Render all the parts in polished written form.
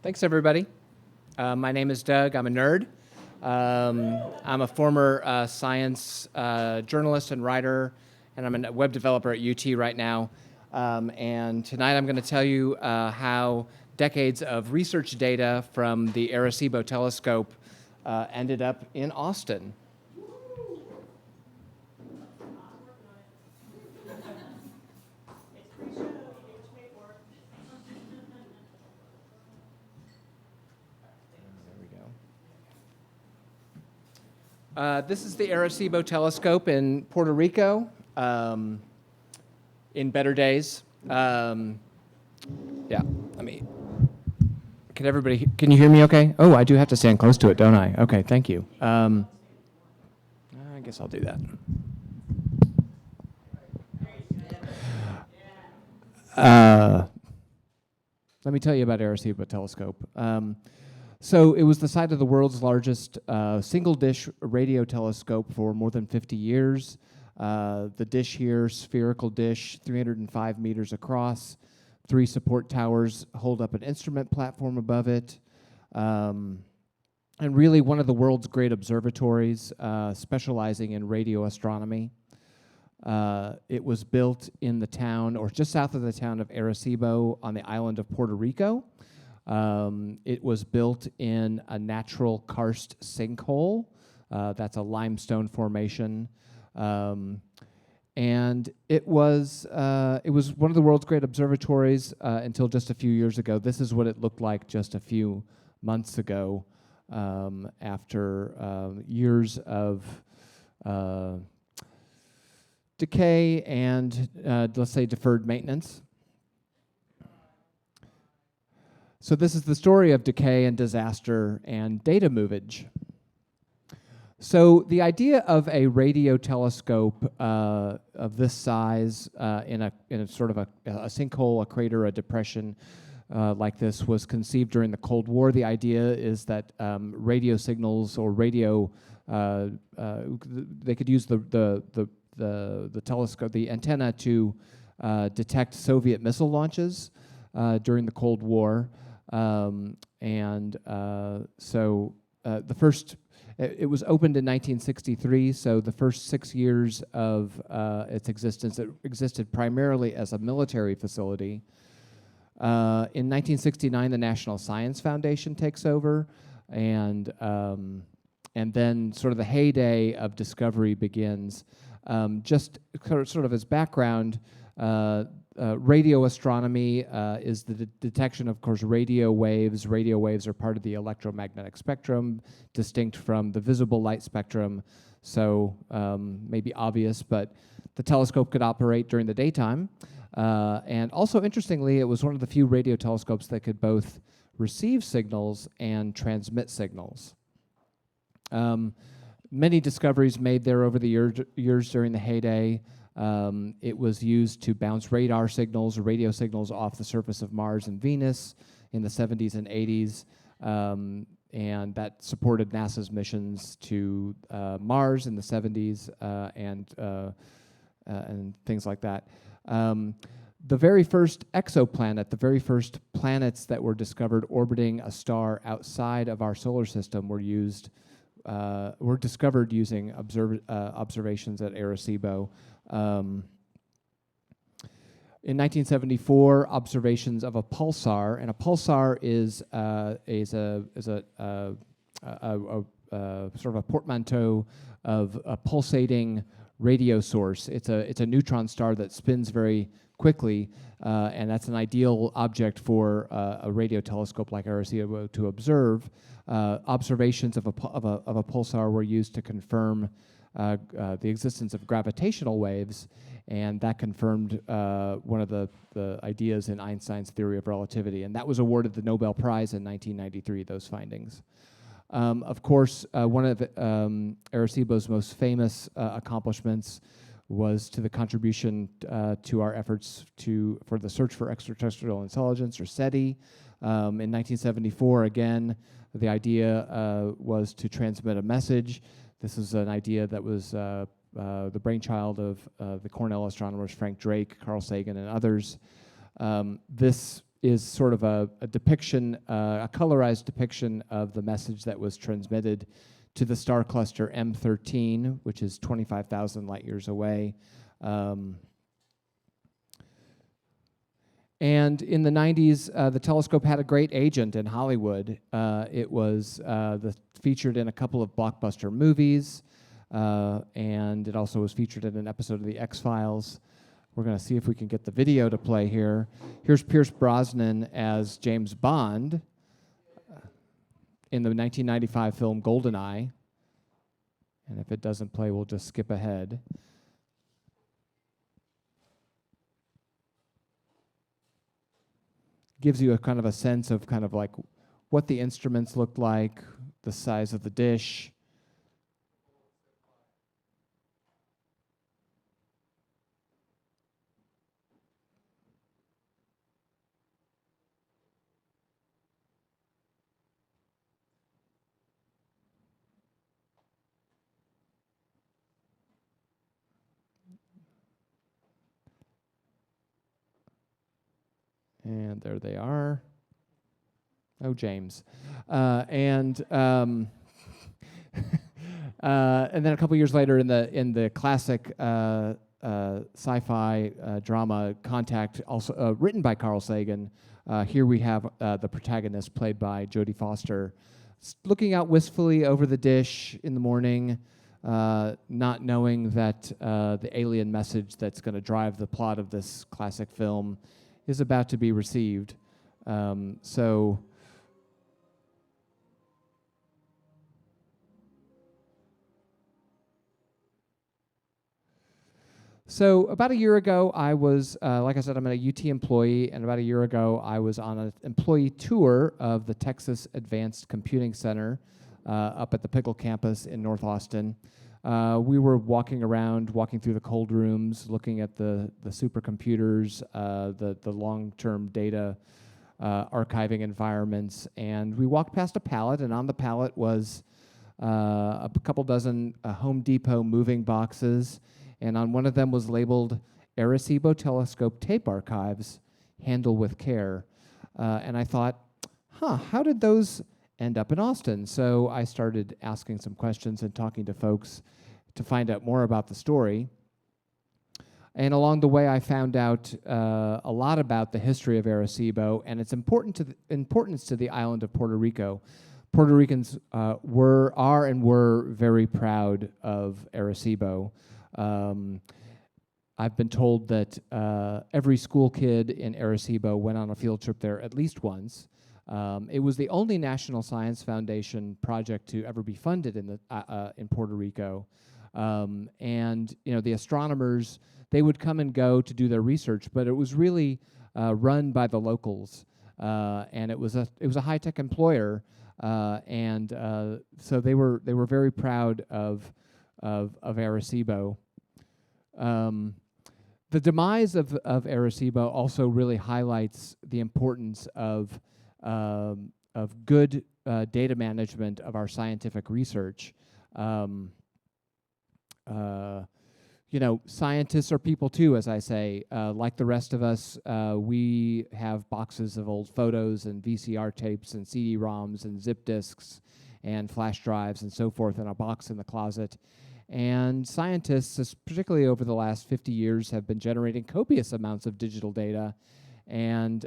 Thanks, everybody. My name is Doug. I'm a nerd. I'm a former science journalist and writer, and I'm a web developer at UT right now. And tonight I'm going to tell you how decades of research data from the Arecibo telescope ended up in Austin. This is the Arecibo telescope in Puerto Rico, in better days. Yeah, can you hear me okay? Oh, I do have to stand close to it, don't I? Okay, thank you. I guess I'll do that. Let me tell you about Arecibo telescope. So it was the site of the world's largest single-dish radio telescope for more than 50 years. The dish here, spherical dish, 305 meters across. 3 support towers hold up an instrument platform above it. And really one of the world's great observatories specializing in radio astronomy. It was built in the town, or just south of the town of Arecibo on the island of Puerto Rico. It was built in a natural karst sinkhole. That's a limestone formation. And it was one of the world's great observatories until just a few years ago. This is what it looked like just a few months ago after years of decay and, let's say, deferred maintenance. So this is the story of decay and disaster and data movage. So the idea of a radio telescope of this size in a sort of a sinkhole, a crater, a depression like this was conceived during the Cold War. The idea is that radio signals or radio they could use the telescope, the antenna, to detect Soviet missile launches during the Cold War. The first, it was opened in 1963, so the first 6 years of its existence, it existed primarily as a military facility. In 1969, the National Science Foundation takes over, and then sort of the heyday of discovery begins. Just sort of as background, radio astronomy is the detection, of course, radio waves. Radio waves are part of the electromagnetic spectrum, distinct from the visible light spectrum. So maybe obvious, but the telescope could operate during the daytime. And also, interestingly, it was one of the few radio telescopes that could both receive signals and transmit signals. Many discoveries made there over the years during the heyday. It was used to bounce radar signals or radio signals off the surface of Mars and Venus in the 70s and 80s, and that supported NASA's missions to Mars in the 70s and things like that. The very first exoplanet, the very first planets that were discovered orbiting a star outside of our solar system were discovered using observations at Arecibo. In 1974, observations of a pulsar, and a pulsar is a sort of a portmanteau of a pulsating radio source. It's a neutron star that spins very quickly, and that's an ideal object for a radio telescope like Arecibo to observe. Observations of a pulsar were used to confirm the existence of gravitational waves, and that confirmed one of the ideas in Einstein's theory of relativity, and that was awarded the Nobel Prize in 1993, those findings. Of course, one of Arecibo's most famous accomplishments was to the contribution to our efforts for the search for extraterrestrial intelligence, or SETI. In 1974, again, the idea was to transmit a message. This is an idea that was the brainchild of the Cornell astronomers Frank Drake, Carl Sagan, and others. This is sort of a depiction, a colorized depiction of the message that was transmitted to the star cluster M13, which is 25,000 light years away. And in the 90s, the telescope had a great agent in Hollywood. It was featured in a couple of blockbuster movies, and it also was featured in an episode of The X-Files. We're going to see if we can get the video to play here. Here's Pierce Brosnan as James Bond in the 1995 film GoldenEye. And if it doesn't play, we'll just skip ahead. Gives you a kind of a sense of kind of like what the instruments looked like, the size of the dish. And there they are. Oh, James. And then a couple years later, in the classic sci-fi drama Contact, also written by Carl Sagan, here we have the protagonist played by Jodie Foster, looking out wistfully over the dish in the morning, not knowing that the alien message that's going to drive the plot of this classic film is about to be received. So about a year ago, I was, like I said, I'm a UT employee, and about a year ago, I was on an employee tour of the Texas Advanced Computing Center up at the Pickle campus in North Austin. We were walking through the cold rooms, looking at the supercomputers, the long-term data archiving environments, and we walked past a pallet, and on the pallet was a couple dozen Home Depot moving boxes, and on one of them was labeled Arecibo Telescope Tape Archives, Handle with Care. And I thought, how did those end up in Austin? So I started asking some questions and talking to folks to find out more about the story. And along the way, I found out a lot about the history of Arecibo and its importance to the island of Puerto Rico. Puerto Ricans are very proud of Arecibo. I've been told that every school kid in Arecibo went on a field trip there at least once. It was the only National Science Foundation project to ever be funded in Puerto Rico. And the astronomers, they would come and go to do their research, but it was really run by the locals, and it was a high-tech employer, and so they were very proud of Arecibo. The demise of Arecibo also really highlights the importance of good data management of our scientific research. Scientists are people too, as I say. Like the rest of us, we have boxes of old photos and VCR tapes and CD-ROMs and zip disks and flash drives and so forth in a box in the closet. And scientists, particularly over the last 50 years, have been generating copious amounts of digital data, and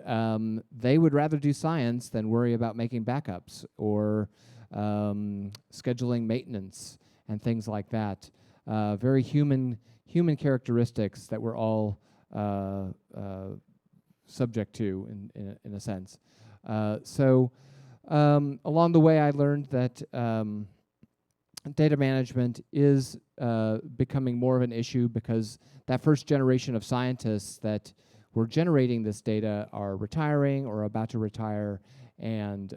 they would rather do science than worry about making backups or scheduling maintenance and things like that. Very human characteristics that we're all subject to in a sense. Along the way, I learned that data management is becoming more of an issue because that first generation of scientists that were generating this data are retiring or about to retire. And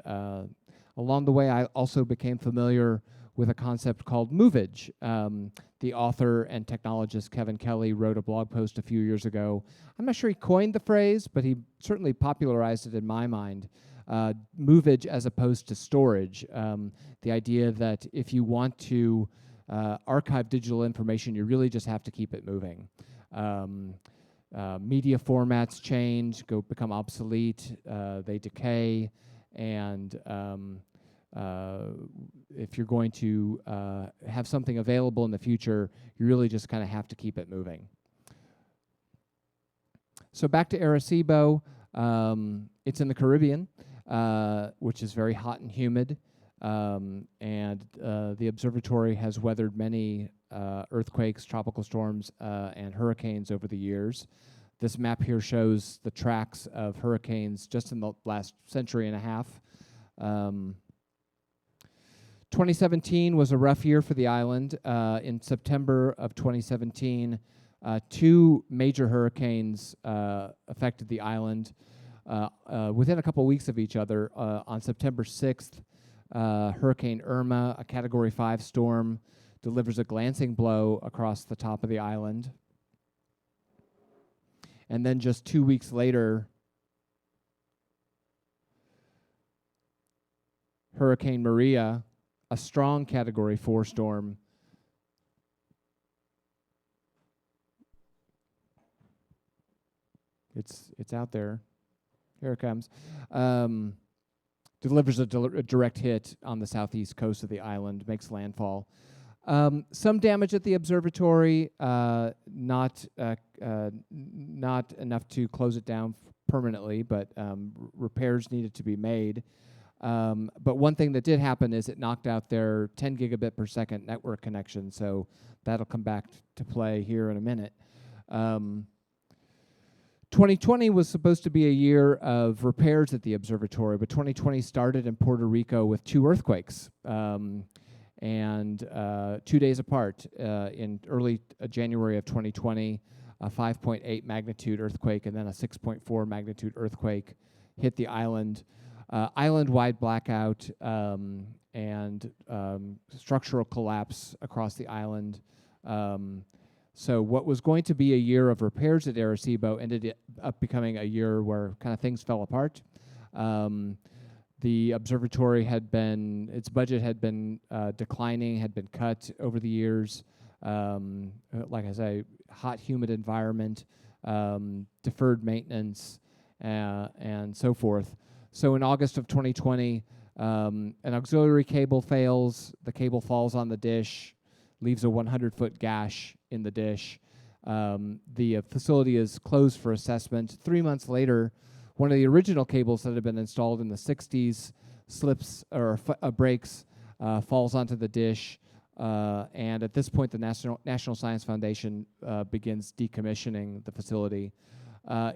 along the way, I also became familiar with a concept called movage. The author and technologist Kevin Kelly wrote a blog post a few years ago. I'm not sure he coined the phrase, but he certainly popularized it in my mind. Movage as opposed to storage. The idea that if you want to archive digital information, you really just have to keep it moving. media formats change, become obsolete, they decay, and if you're going to have something available in the future, you really just kind of have to keep it moving. So back to Arecibo, it's in the Caribbean, which is very hot and humid, and the observatory has weathered many earthquakes, tropical storms, and hurricanes over the years. This map here shows the tracks of hurricanes just in the last century and a half. 2017 was a rough year for the island. In September of 2017, two major hurricanes affected the island within a couple weeks of each other. On September 6th, Hurricane Irma, a Category 5 storm, delivers a glancing blow across the top of the island. And then just 2 weeks later, Hurricane Maria, a strong Category 4 storm, it's out there. Here it comes. Delivers a direct hit on the southeast coast of the island, makes landfall. Some damage at the observatory, not enough to close it down permanently, but repairs needed to be made. But one thing that did happen is it knocked out their 10 gigabit per second network connection, so that'll come back to play here in a minute. 2020 was supposed to be a year of repairs at the observatory, but 2020 started in Puerto Rico with two earthquakes, and 2 days apart. In early January of 2020, a 5.8 magnitude earthquake and then a 6.4 magnitude earthquake hit the island. Island-wide blackout and structural collapse across the island. So what was going to be a year of repairs at Arecibo ended up becoming a year where kind of things fell apart. The observatory its budget had been declining, had been cut over the years. Like I say, hot, humid environment, deferred maintenance, and so forth. So in August of 2020, an auxiliary cable fails. The cable falls on the dish, leaves a 100-foot gash in the dish. The facility is closed for assessment. 3 months later, one of the original cables that had been installed in the 60s slips or breaks, falls onto the dish, and at this point, the National Science Foundation begins decommissioning the facility.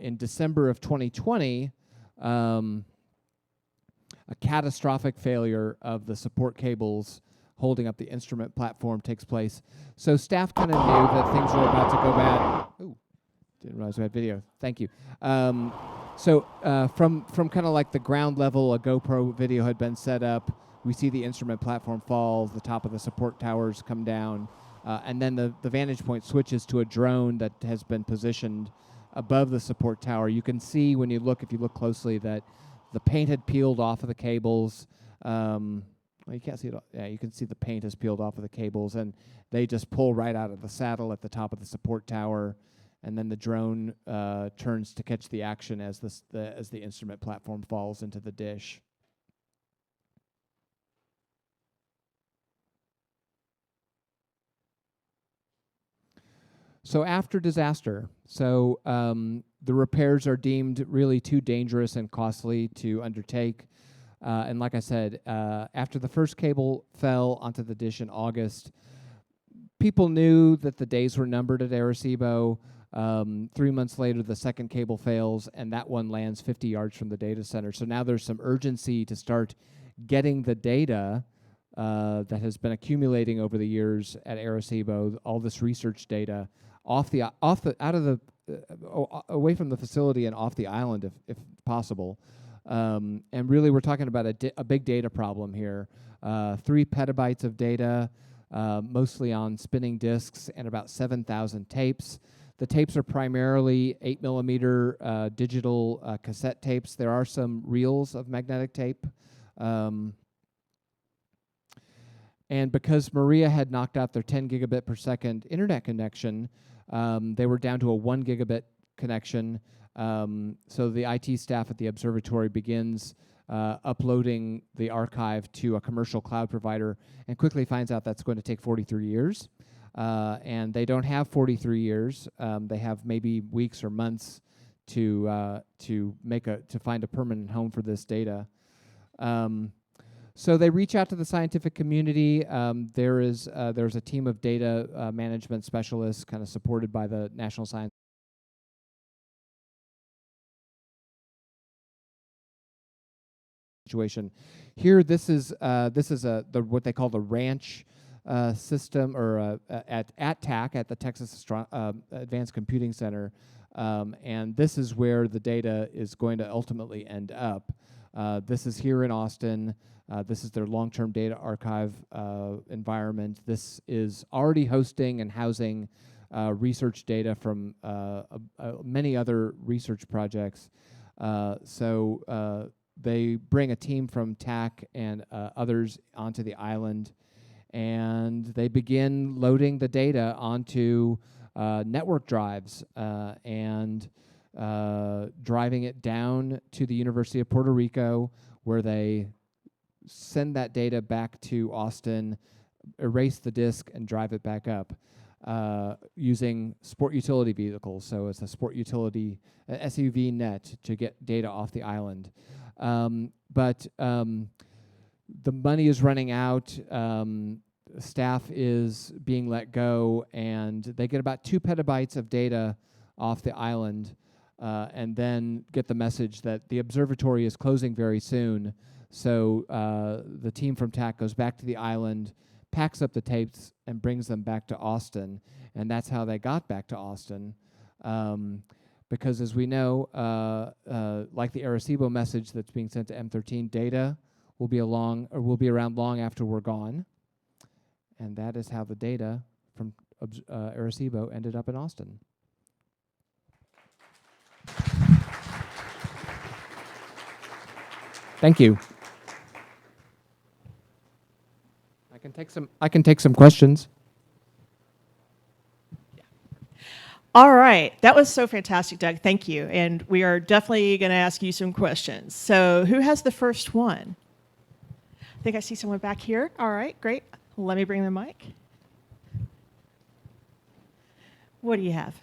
In December of 2020, a catastrophic failure of the support cables holding up the instrument platform takes place. So staff kind of knew that things were about to go bad. Ooh, didn't realize we had video. Thank you. So from kind of like the ground level, a GoPro video had been set up. We see the instrument platform fall, the top of the support towers come down, and then the vantage point switches to a drone that has been positioned above the support tower. You can see when you look, if you look closely, that the paint had peeled off of the cables. Well, you can't see it. Yeah, you can see the paint has peeled off of the cables, and they just pull right out of the saddle at the top of the support tower, and then the drone turns to catch the action as the instrument platform falls into the dish. So after disaster, the repairs are deemed really too dangerous and costly to undertake. And like I said, after the first cable fell onto the dish in August, people knew that the days were numbered at Arecibo. 3 months later, the second cable fails, and that one lands 50 yards from the data center. So now there's some urgency to start getting the data that has been accumulating over the years at Arecibo, all this research data, away from the facility and off the island, if possible. And really, we're talking about a big data problem here. 3 petabytes of data, mostly on spinning disks, and about 7,000 tapes. The tapes are primarily 8mm digital cassette tapes. There are some reels of magnetic tape. And because Maria had knocked out their 10 gigabit per second internet connection, they were down to a 1 gigabit connection. So the IT staff at the observatory begins uploading the archive to a commercial cloud provider and quickly finds out that's going to take 43 years. And they don't have 43 years. They have maybe weeks or months to find a permanent home for this data. So they reach out to the scientific community. There's a team of data management specialists, kind of supported by the National Science situation. Here, this is what they call the ranch system, or at TAC, at the Texas Advanced Computing Center, and this is where the data is going to ultimately end up. This is here in Austin. This is their long-term data archive environment. This is already hosting and housing research data from many other research projects. So they bring a team from TAC and others onto the island, and they begin loading the data onto network drives and driving it down to the University of Puerto Rico, where they send that data back to Austin, erase the disk, and drive it back up using sport utility vehicles. So it's a sport utility SUV net to get data off the island. But the money is running out. Staff is being let go, and they get about 2 petabytes of data off the island, and then get the message that the observatory is closing very soon. So the team from TAC goes back to the island, packs up the tapes, and brings them back to Austin. And that's how they got back to Austin. Because as we know, like the Arecibo message that's being sent to M13, data will be around long after we're gone. And that is how the data from Arecibo ended up in Austin. Thank you. I can take some questions. All right, that was so fantastic, Doug. Thank you. And we are definitely going to ask you some questions. So who has the first one? I think I see someone back here. All right, great. Let me bring the mic. What do you have?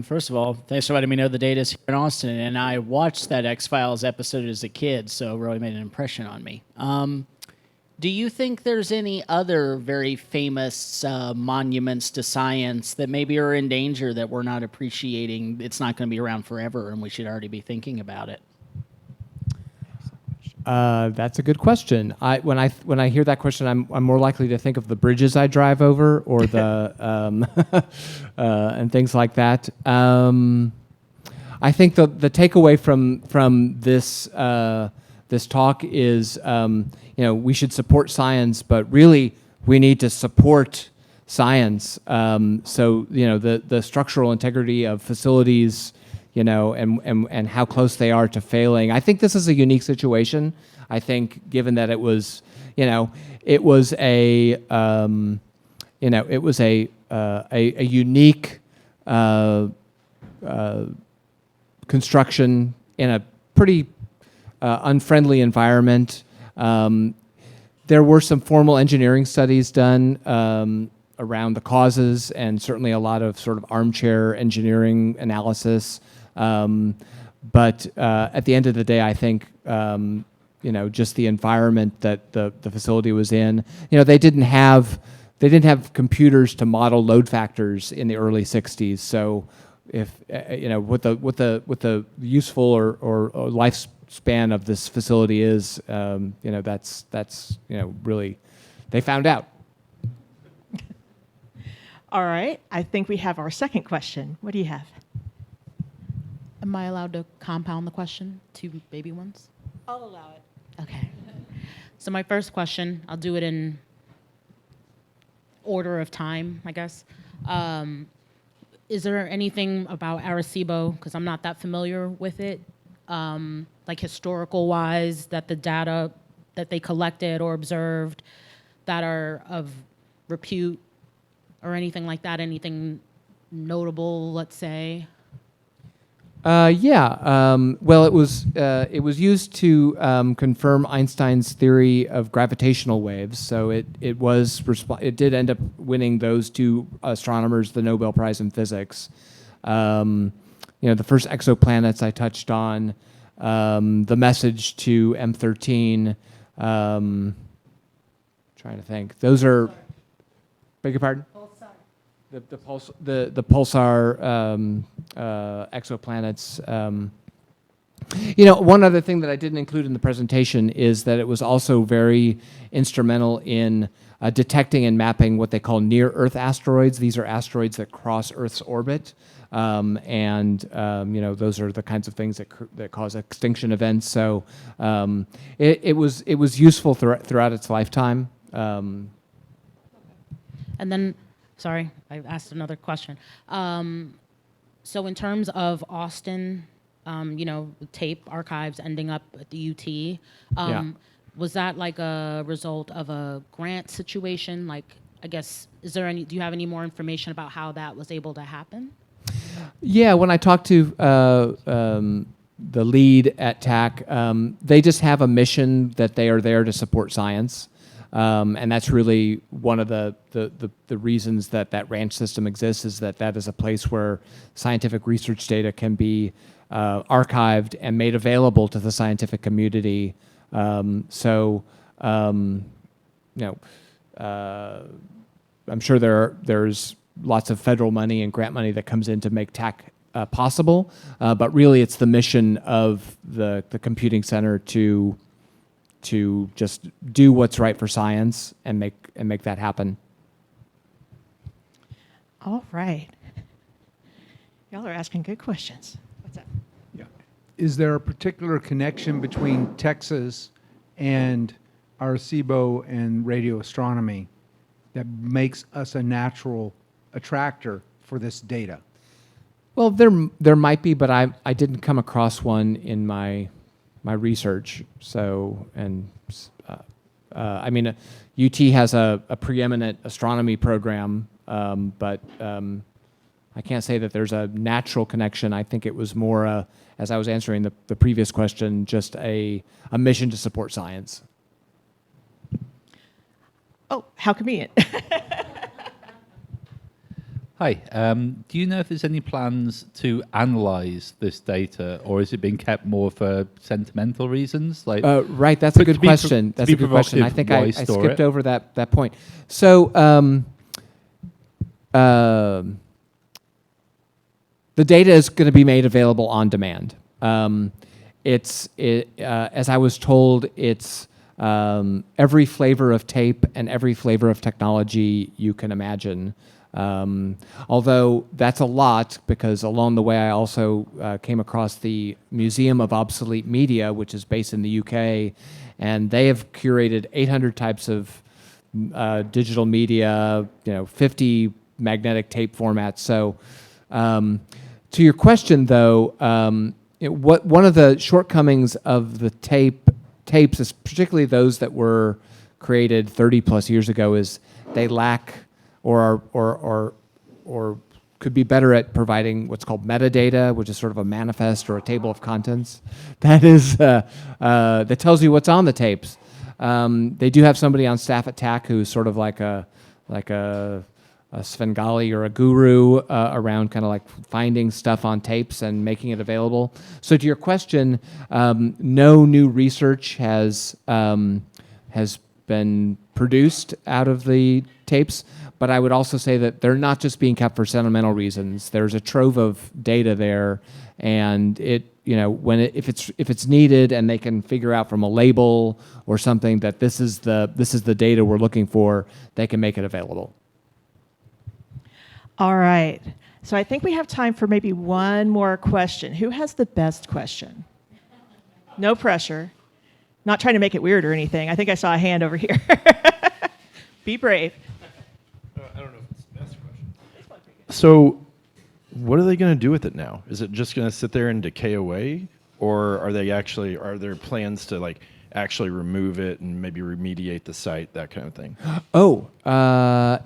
First of all, thanks for letting me know the data's here in Austin. And I watched that X-Files episode as a kid, so it really made an impression on me. Do you think there's any other very famous monuments to science that maybe are in danger that we're not appreciating? It's not going to be around forever, and we should already be thinking about it. That's a good question. When I hear that question, I'm more likely to think of the bridges I drive over, or the and things like that. I think the takeaway from this talk is, we should support science, but really we need to support science. So the structural integrity of facilities, and how close they are to failing. I think this is a unique situation. I think, given that it was a unique construction in a pretty unfriendly environment. There were some formal engineering studies done around the causes, and certainly a lot of sort of armchair engineering analysis. But at the end of the day, I think just the environment that the facility was in. They didn't have computers to model load factors in the early '60s. So if what the useful or lifespan of this facility is, that's really, they found out. All right, I think we have our second question. What do you have? Am I allowed to compound the question? 2 baby ones? I'll allow it. Okay. So my first question, I'll do it in order of time, I guess. Is there anything about Arecibo, because I'm not that familiar with it, like historical-wise, that the data that they collected or observed that are of repute or anything like that, anything notable, let's say? Well, it was used to confirm Einstein's theory of gravitational waves. So it did end up winning those two astronomers the Nobel Prize in Physics. The first exoplanets I touched on, the message to M13. Trying to think. Those are. Beg your pardon? The pulsar exoplanets. One other thing that I didn't include in the presentation is that it was also very instrumental in detecting and mapping what they call near-Earth asteroids. These are asteroids that cross Earth's orbit, and those are the kinds of things that cause extinction events. So it was useful throughout its lifetime. And then, sorry, I asked another question. So in terms of Austin, tape archives ending up at the UT, was that like a result of a grant situation? Like, I guess, do you have any more information about how that was able to happen? Yeah, when I talked to the lead at TAC, they just have a mission that they are there to support science. And that's really one of the reasons that ranch system exists, is that is a place where scientific research data can be archived and made available to the scientific community. I'm sure there's lots of federal money and grant money that comes in to make TAC possible, but really it's the mission of the computing center to just do what's right for science and make that happen. All right. Y'all are asking good questions. What's that? Yeah. Is there a particular connection between Texas and Arecibo and radio astronomy that makes us a natural attractor for this data? Well, there might be, but I didn't come across one in my research. So, and UT has a preeminent astronomy program, but I can't say that there's a natural connection. I think it was more, as I was answering the previous question, just a mission to support science. Oh, how convenient. Hi. Do you know if there's any plans to analyze this data, or is it being kept more for sentimental reasons? Right, that's a good question. That's a good question. I think I skipped over that point. So the data is going to be made available on demand. As I was told, it's every flavor of tape and every flavor of technology you can imagine. Although that's a lot, because along the way I also came across the Museum of Obsolete Media, which is based in the UK, and they have curated 800 types of digital media, 50 magnetic tape formats. So to your question, though, one of the shortcomings of the tapes, is particularly those that were created 30 plus years ago, is they lack or could be better at providing what's called metadata, which is sort of a manifest or a table of contents that tells you what's on the tapes. They do have somebody on staff at TAC who's sort of like a Svengali or a guru around kind of like finding stuff on tapes and making it available. So to your question, no new research has been produced out of the tapes, but I would also say that they're not just being kept for sentimental reasons. There's a trove of data there, and if it's needed and they can figure out from a label or something that this is the data we're looking for, they can make it available. All right. So I think we have time for maybe one more question. Who has the best question? No pressure. Not trying to make it weird or anything. I think I saw a hand over here. Be brave. I don't know if it's the best question. So what are they going to do with it now? Is it just going to sit there and decay away? Or are there plans to actually remove it and maybe remediate the site, that kind of thing? Oh,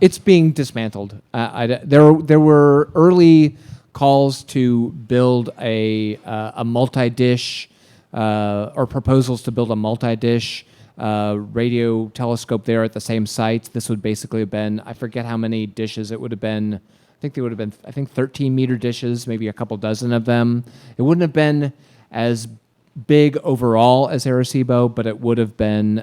it's being dismantled. There were early calls to build a multi-dish or proposals to build a multi-dish radio telescope there at the same site. This would basically have been, I forget how many dishes it would have been. I think they would have been, 13-meter dishes, maybe a couple dozen of them. It wouldn't have been as big overall as Arecibo, but it would have been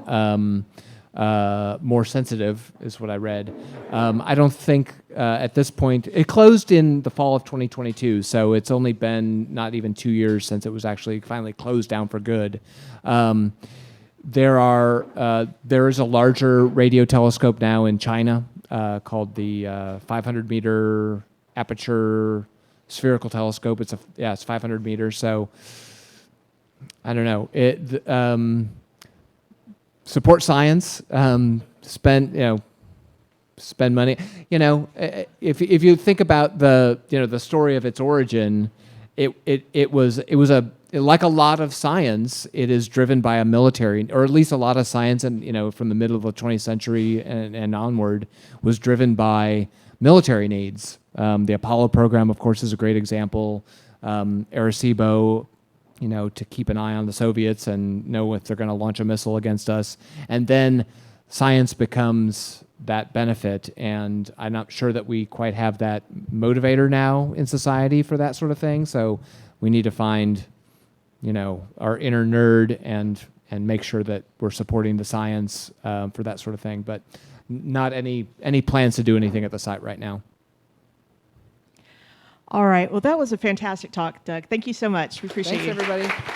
more sensitive, is what I read. I don't think at this point, it closed in the fall of 2022, so it's only been not even 2 years since it was actually finally closed down for good. There is a larger radio telescope now in China called the 500-meter aperture spherical telescope. It's 500 meters. So I don't know. Support science. Spend money. If you think about the story of its origin, it was like a lot of science. It is driven by a military, or at least a lot of science, and from the middle of the 20th century and onward, was driven by military needs. The Apollo program, of course, is a great example. Arecibo, to keep an eye on the Soviets and know if they're going to launch a missile against us. And then science becomes that benefit, and I'm not sure that we quite have that motivator now in society for that sort of thing. So we need to find, our inner nerd and make sure that we're supporting the science for that sort of thing. But not any plans to do anything at the site right now. All right. Well, that was a fantastic talk, Doug. Thank you so much. We appreciate Thanks, you. everybody.